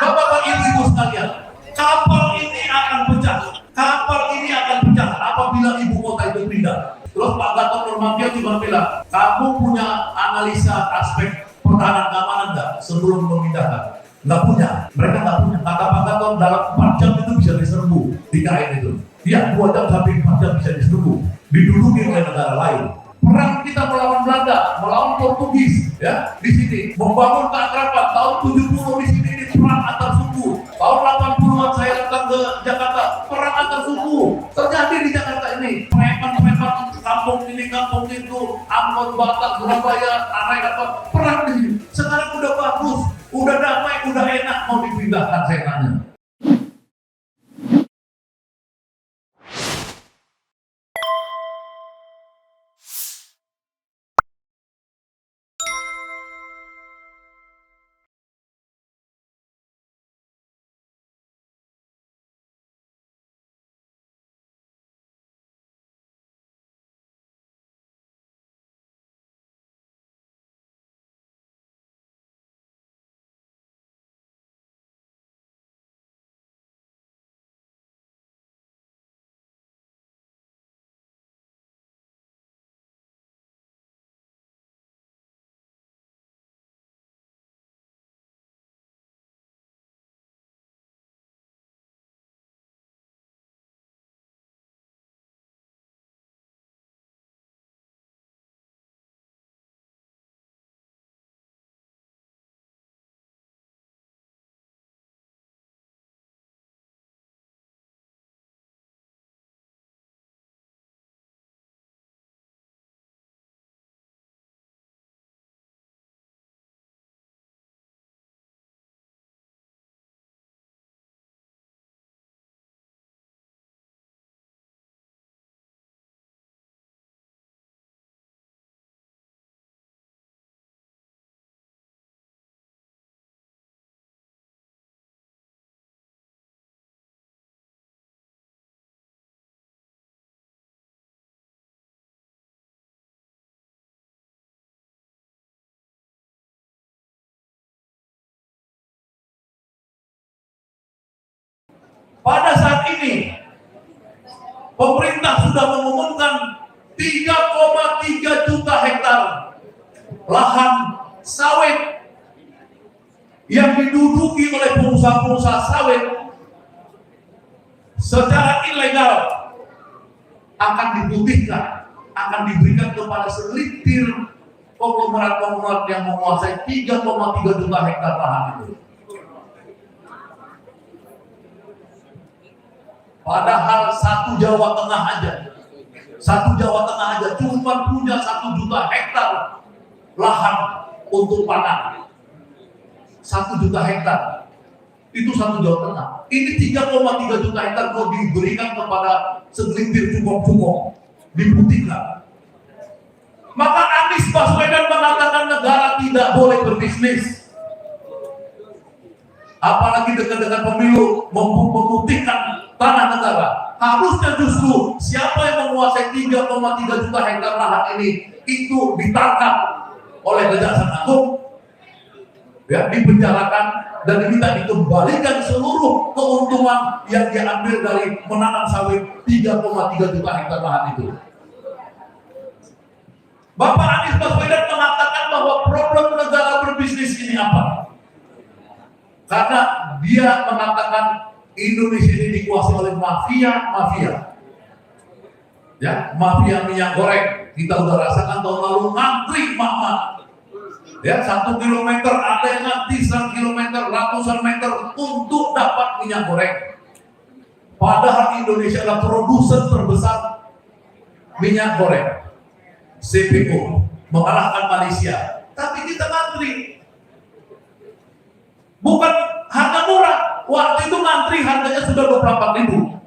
Bapak-bapak, ibu-ibu sekalian, kapal ini akan pecah. Kapal ini akan pecah apabila ibu kota itu pindah. Terus Pak Gatot Nurmantio juga bilang, kamu punya analisa aspek pertahanan keamanan enggak sebelum memindahkan? Nggak punya, mereka nggak punya. Kata Pak Gatot, dalam 4 jam itu bisa diserbu di KN itu. Iya, 2 jam sampai 4 jam bisa diserbu, diduduki oleh negara lain. Perang kita melawan Belanda, melawan Portugis, ya di sini membangun keakraban. Tahun 70 di sini ini perang antar suku. Tahun 80-an saya datang ke Jakarta, perang antar suku terjadi di Jakarta ini. Preman-preman kampung ini, kampung itu, Ambon, Batak, Surabaya, Arai, apa perang di sini. Sekarang udah bagus, udah damai, udah enak, mau dipindahkan saya tanya. Pada saat ini, pemerintah sudah mengumumkan 3,3 juta hektar lahan sawit yang diduduki oleh pengusaha-pengusaha sawit secara ilegal akan diputihkan, akan diberikan kepada segelintir konglomerat-konglomerat yang menguasai 3,3 juta hektar lahan itu. Padahal satu Jawa Tengah aja cuma punya 1 juta hektar lahan untuk panen. 1 juta hektar itu 1 Jawa Tengah. Ini 3,3 juta hektar mau diberikan kepada segelintir cukong-cukong, diputihkan. Maka Anies Baswedan mengatakan negara tidak boleh berbisnis, apalagi dekat-dekat pemilu memutihkan tanah negara. Harusnya justru siapa yang menguasai 3,3 juta hektar lahan ini itu ditangkap oleh Kejaksaan Agung, ya, dipenjarakan dan diminta dikembalikan seluruh keuntungan yang diambil dari menanam sawit 3,3 juta hektar lahan itu. Bapak Anies Baswedan mengatakan bahwa problem negara berbisnis ini apa? Karena dia mengatakan Indonesia ini dikuasai oleh mafia, ya, mafia minyak goreng. Kita udah rasakan tahun lalu ngantri mama, ya, 1 kilometer ada yang ngantri 1 kilometer, ratusan meter untuk dapat minyak goreng. Padahal Indonesia adalah produsen terbesar minyak goreng, CPO, mengalahkan Malaysia. Tapi kita ngantri, bukan harga murah. Waktu itu ngantri harganya sudah 24.000,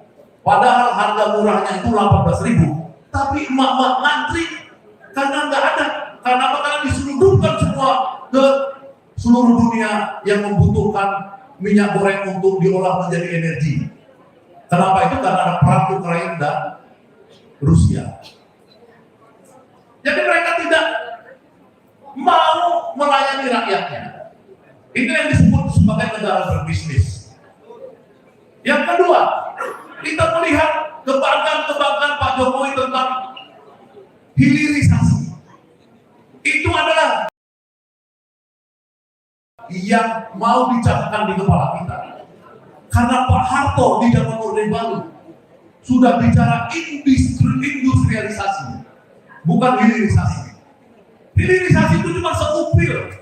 padahal harga murahnya itu 18.000. Tapi emak-emak ngantri karena nggak ada, karena karena diselundupkan semua ke seluruh dunia yang membutuhkan minyak goreng untuk diolah menjadi energi. Kenapa itu? Karena ada perang Ukraina dan Rusia. Jadi mereka tidak mau melayani rakyatnya. Ini yang disebut sebagai negara berbisnis. Yang kedua, kita melihat kebanggaan Pak Jokowi tentang hilirisasi. Itu adalah yang mau dicapkan di kepala kita. Karena Pak Harto di zaman Orde Baru sudah bicara industrialisasi, bukan hilirisasi. Hilirisasi itu cuma sekupil.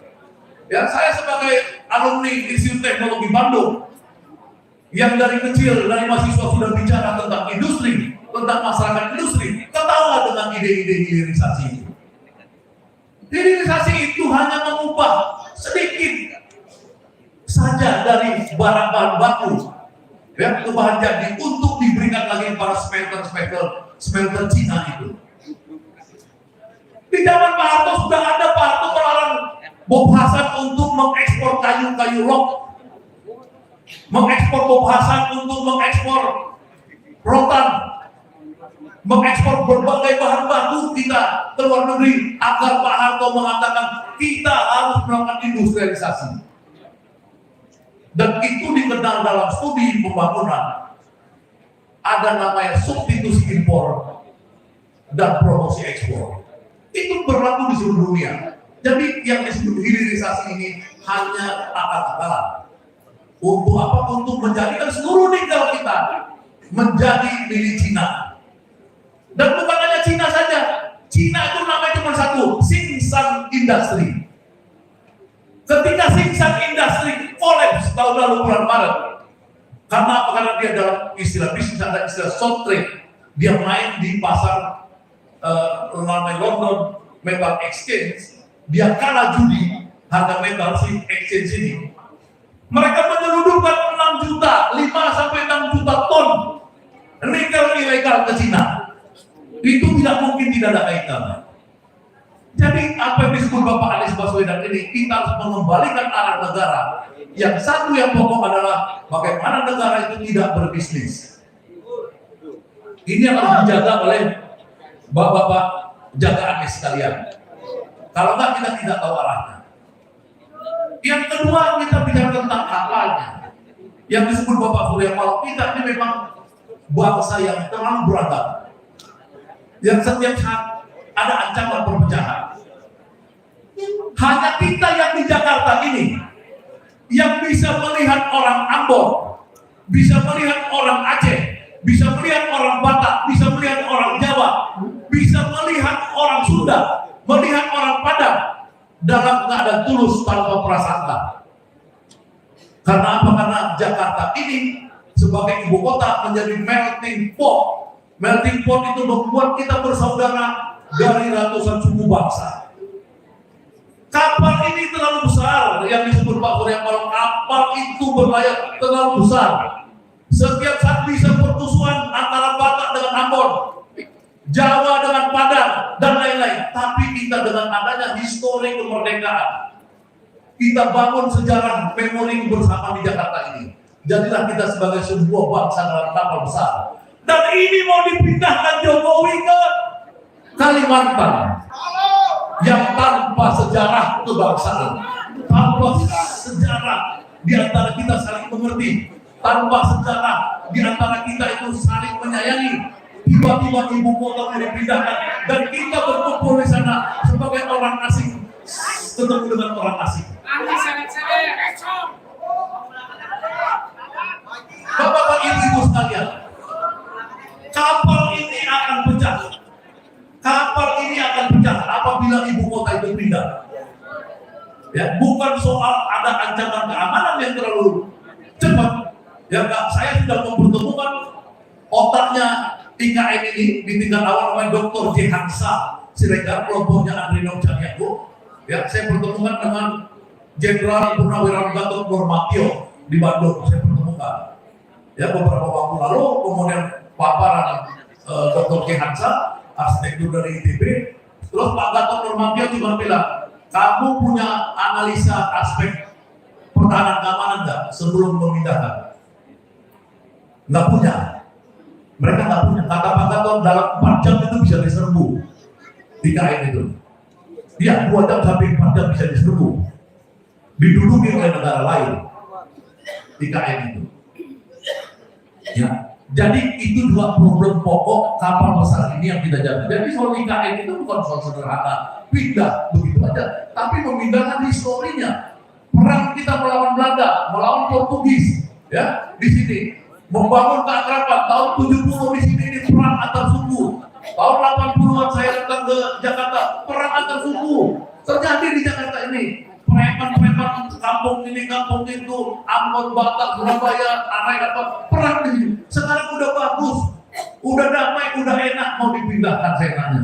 Ya, saya sebagai alumni Institut Teknologi Bandung yang dari kecil, dari mahasiswa sudah bicara tentang industri, tentang masyarakat industri, ketawa dengan ide-ide hilirisasi itu. Hilirisasi itu hanya mengubah sedikit saja dari barang bahan baku, ya, ke bahan jadi untuk diberikan lagi para smelter Cina itu. Di zaman Pak Harto sudah ada Pak Harto melarang Bob Hasan untuk mengekspor kayu-kayu log, mengekspor Bob Hasan untuk mengekspor rotan, mengekspor berbagai bahan baku kita ke luar negeri, agar Pak Harto mengatakan kita harus melakukan industrialisasi. Dan itu dikenal dalam studi pembangunan ada namanya substitusi impor dan promosi ekspor. Itu berlaku di seluruh dunia. Jadi yang disebut hilirisasi ini hanya akal-akalan. Untuk apa? Untuk menjadikan seluruh nikel kita menjadi milik Cina. Dan bukan hanya Cina saja. Cina itu namanya cuma satu, Tsingshan Industry. Ketika Tsingshan Industry collapse tahun lalu bulan Maret, karena apa? Karena dia dalam istilah bisnis ada istilah short trade, dia main di pasar namanya London Metal Exchange, dia kalah judi harga metal si exchange ini. Mereka menyelundupkan 6 juta, 5 sampai 6 juta ton nikel ilegal ke Cina. Itu tidak mungkin tidak ada kaitannya. Jadi apa yang disebut Bapak Anies Baswedan ini, kita harus mengembalikan arah negara. Yang satu yang pokok adalah bagaimana negara itu tidak berbisnis. Ini yang harus dijaga oleh Bapak-bapak jaga Anies sekalian. Kalau enggak kita tidak tahu arahnya. Yang kedua kita bicara tentang akalnya. Yang disebut Bapak Surya Paloh, kita ini memang bangsa yang terlalu beragam. Yang setiap saat ada ancaman perpecahan. Hanya kita yang di Jakarta ini yang bisa melihat orang Ambon, bisa melihat orang Aceh, bisa melihat orang Batak, bisa melihat orang Jawa, bisa melihat orang Sunda, melihat orang Padang dalam keadaan tulus tanpa prasangka. Karena apa? Karena Jakarta ini sebagai ibu kota menjadi melting pot. Melting pot itu membuat kita bersaudara dari ratusan suku bangsa. Kapal ini terlalu besar, yang disebut Pak Surya Paloh, kapal itu berlayar terlalu besar. Setiap saat bisa pertusuan antara Batak dengan Ambon, Jawa dengan Padang, dan lain-lain. Tapi kita dengan adanya histori kemerdekaan, kita bangun sejarah memori bersama di Jakarta ini. Jadilah kita sebagai sebuah bangsa dalam kapal besar. Dan ini mau dipindahkan Jokowi ke Kalimantan yang tanpa sejarah kebangsaan, tanpa sejarah di antara kita saling mengerti, tanpa sejarah di antara kita itu saling menyayangi. Tiba-tiba ibu kota dipindahkan dan kita berkumpul di sana sebagai orang asing, ketemu dengan orang asing. Bapak-bapak, ibu-ibu sekalian, kapal ini akan pecah. Kapal ini akan pecah apabila ibu kota itu pindah. Ya, bukan soal ada ancaman keamanan yang terlalu cepat. Ya, saya sudah mempertemukan otaknya IKN ini di tingkat awal namanya Dr. J. Hansa Siregar, kelompoknya Andrino Caniago. Ya, saya pertemukan dengan Jenderal Purnawirawan Gatot Nurmantio di Bandung. Saya pertemukan. Ya, beberapa waktu lalu kemudian paparan Dr. J. Hansa, arsitektur dari ITB. Terus Pak Gatot Nurmantio cuma bilang, kamu punya analisa aspek pertahanan keamanan enggak sebelum memindahkan? Enggak punya. Mereka nggak punya. Kata Pak Gatot dalam 4 jam itu bisa diserbu di KN itu. Iya, 2 jam sampai 4 jam bisa diserbu. Diduduki oleh negara lain. IKN itu. Ya, jadi itu dua problem pokok kapal besar ini yang kita jaga. Jadi soal IKN itu bukan soal sederhana pindah begitu aja, tapi memindahkan historinya. Perang kita melawan Belanda, melawan Portugis, ya di sini membangun keakraban. Tahun 70 di sini ini perang antar suku. Tahun 80-an saya datang ke Jakarta, perang antar suku terjadi di Jakarta ini. Preman-preman kampung ini, kampung itu, Ambon, Batak, Surabaya, Tanah apa, perang di sini. Sekarang udah bagus, udah damai, udah enak, mau dipindahkan saya tanya.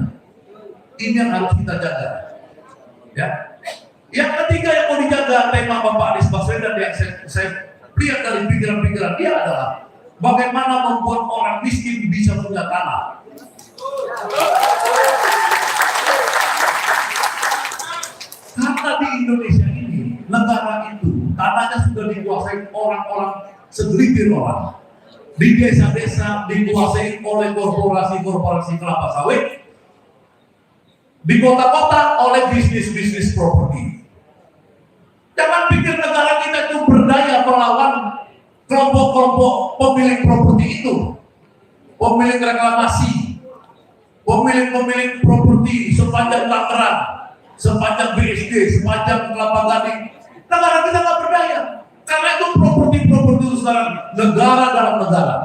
Ini yang harus kita jaga. Ya. Yang ketiga yang mau dijaga tema Bapak Anies Baswedan yang saya lihat dari pikiran-pikiran dia adalah bagaimana membuat orang miskin bisa punya tanah. Karena di Indonesia ini, negara itu, tanahnya sudah dikuasai orang-orang segelintir orang. Di desa-desa dikuasai oleh korporasi-korporasi kelapa sawit. Di kota-kota oleh bisnis-bisnis properti. Jangan pikir negara kita itu berdaya melawan kelompok-kelompok pemilik properti itu. Pemilik reklamasi, pemilik properti sepanjang Tangerang, sepanjang BSD, sepanjang Kelapa Gading. Negara kita nggak berdaya. Karena itu properti itu sekarang negara dalam negara.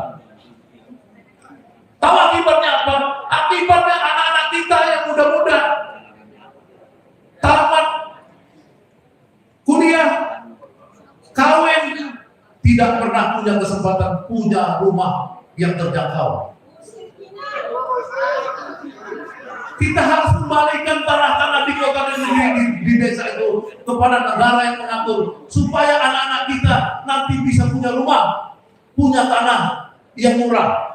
Tahu akibatnya apa? Akibatnya anak-anak kita yang muda-muda tamat kuliah, kawin, tidak pernah punya kesempatan punya rumah yang terjangkau. Kita harus kembalikan tanah-tanah di kota dan di desa itu kepada negara yang mengatur supaya anak-anak kita nanti bisa punya rumah, punya tanah yang murah.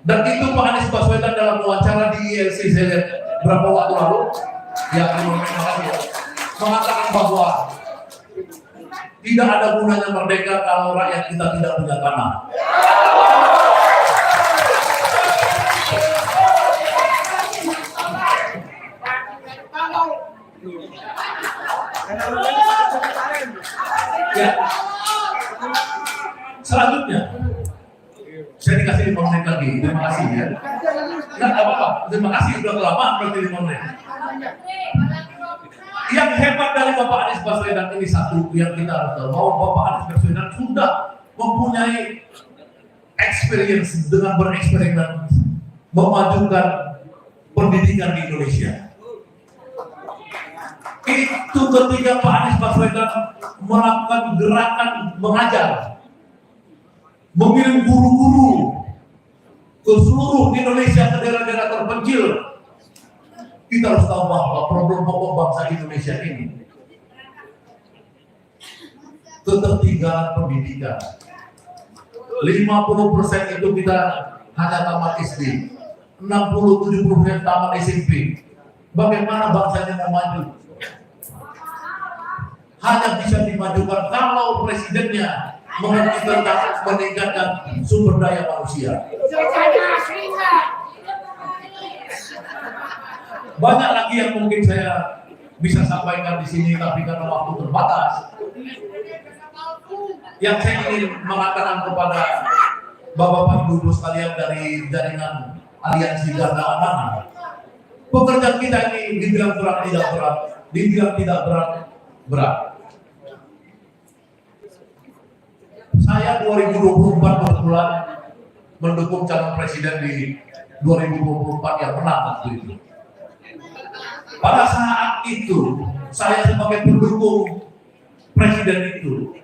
Dan itu Pak Anies Baswedan dalam wawancara di ILC saya lihat berapa waktu lalu mengatakan bahwa tidak ada gunanya merdeka kalau rakyat kita tidak punya tanah. Ya. Selanjutnya, saya dikasih 5 menit lagi. Terima kasih ya. Nggak apa-apa. Terima kasih sudah kelamaan berarti 5 menit. Yang hebat dari Bapak Anies Baswedan ini satu yang kita harus tahu bahwa Bapak Anies Baswedan sudah mempunyai experience dengan bereksperimen memajukan pendidikan di Indonesia. Itu ketika Pak Anies Baswedan melakukan gerakan mengajar, mengirim guru-guru ke seluruh Indonesia, ke daerah-daerah terpencil. Kita harus tahu bahwa problem pokok bangsa Indonesia ini ketertinggalan pendidikan. 50% itu kita hanya tamat SD, 60-70% tamat SMP. Bagaimana bangsanya mau maju? Hanya bisa dimajukan kalau presidennya mengerti tentang meningkatkan sumber daya manusia. Banyak lagi yang mungkin saya bisa sampaikan di sini, tapi karena waktu terbatas, yang saya ingin mengatakan kepada Bapak Ibu sekalian dari jaringan Aliansi Garda Amanah, pekerjaan kita ini dibilang berat tidak berat, dibilang tidak berat. Saya 2024 kebetulan mendukung calon presiden di 2024 yang menang waktu itu. Pada saat itu saya sebagai pendukung presiden itu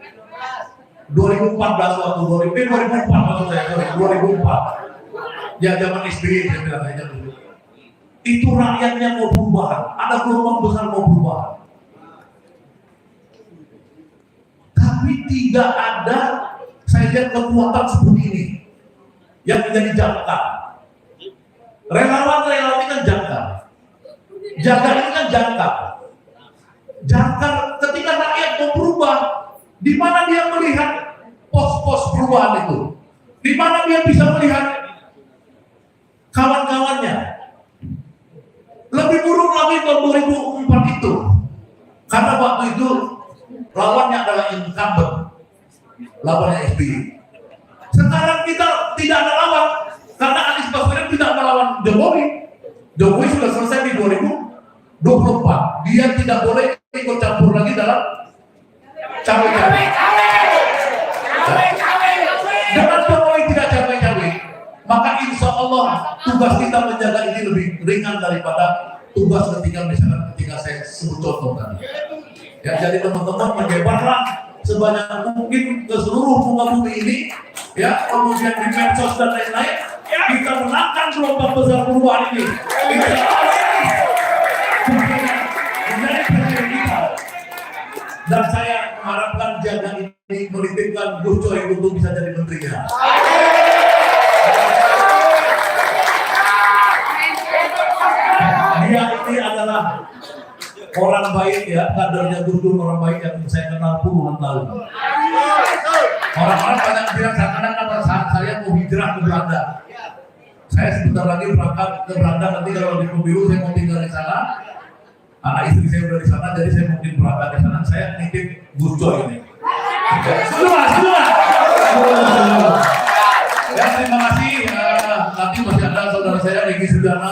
2014 waktu 2004 maksud saya 2004 ya zaman SBY saya bilang aja dulu. Itu rakyatnya mau perubahan, ada gelombang besar mau perubahan. Tapi tidak ada saya lihat kekuatan seperti ini yang menjadi jangka. Relawan ini kan jangka. Jangka ini kan jangka. Jangka ketika rakyat mau berubah, di mana dia melihat pos-pos perubahan itu? Di mana dia bisa melihat kawan-kawannya? Lebih buruk lagi tahun 2004 itu. Karena waktu itu lawannya adalah incumbent. lawannya SBY. Sekarang kita tidak ada lawan karena Anies Baswedan tidak melawan Jokowi. Jokowi sudah selesai di 2024. Dia tidak boleh ikut campur lagi dalam cawe-cawe. Dengan Jokowi tidak cawe-cawe, maka insya Allah tugas kita menjaga ini lebih ringan daripada tugas ketika saya sebut contoh tadi. Ya, jadi teman-teman menyebarlah sebanyak mungkin ke seluruh muka bumi ini, ya, kemudian di medsos dan lain-lain, kita menangkan gelombang besar perubahan ini. Insya Allah menjadi presiden kita. Dan saya mengharapkan jaga ini menitipkan Gus Coy untuk bisa jadi menterinya. Dia ini adalah orang baik, ya, kadernya Gus Dur, orang baik yang saya kenal puluhan tahun. Orang-orang banyak bilang seakan-akan saat saya mau hijrah ke Belanda. Saya sebentar lagi berangkat ke Belanda, nanti kalau di pemilu saya mau tinggal di sana. Anak istri saya udah di sana, jadi saya mungkin berangkat ke sana. Saya nitip Gus Coy ini. Semua. Ya, terima kasih. Nanti masih ada saudara saya Regi Sudana.